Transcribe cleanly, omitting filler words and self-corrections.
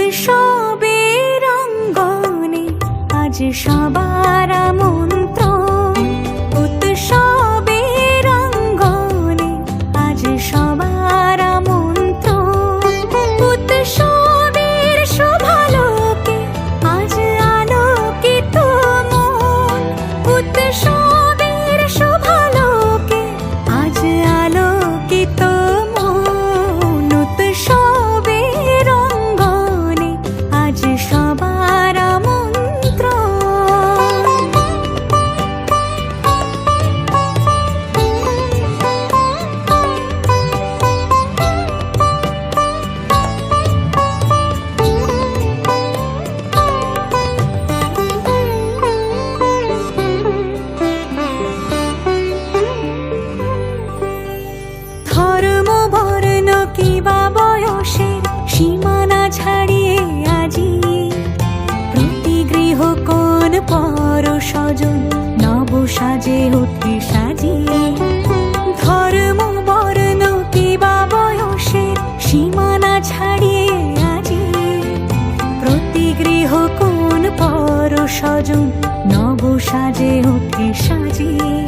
উৎসবের অঙ্গনে আজ সবার আমন্ত্রণ। উৎসবের অঙ্গনে আজ সবার আমন্ত্রণ। উৎসবের শোভালোকে আজ আলোকিত মন। উৎসবের শোভালোকে আজ আলোকিত মন। উৎসবের অঙ্গনে আজ সবার আমন্ত্রণ। ধর্ম বর্ণ কিবা বয়সের সীমানা ছাড়িয়ে আজি প্রতি গৃহ কোন পর স্বজন নব সাজে উঠে সাজিয়ে। ধর্ম বর্ণ কিবা বয়সের সীমানা ছাড়িয়ে আজি প্রতি গৃহ কোন পর স্বজন নব সাজে উঠে সাজিয়ে।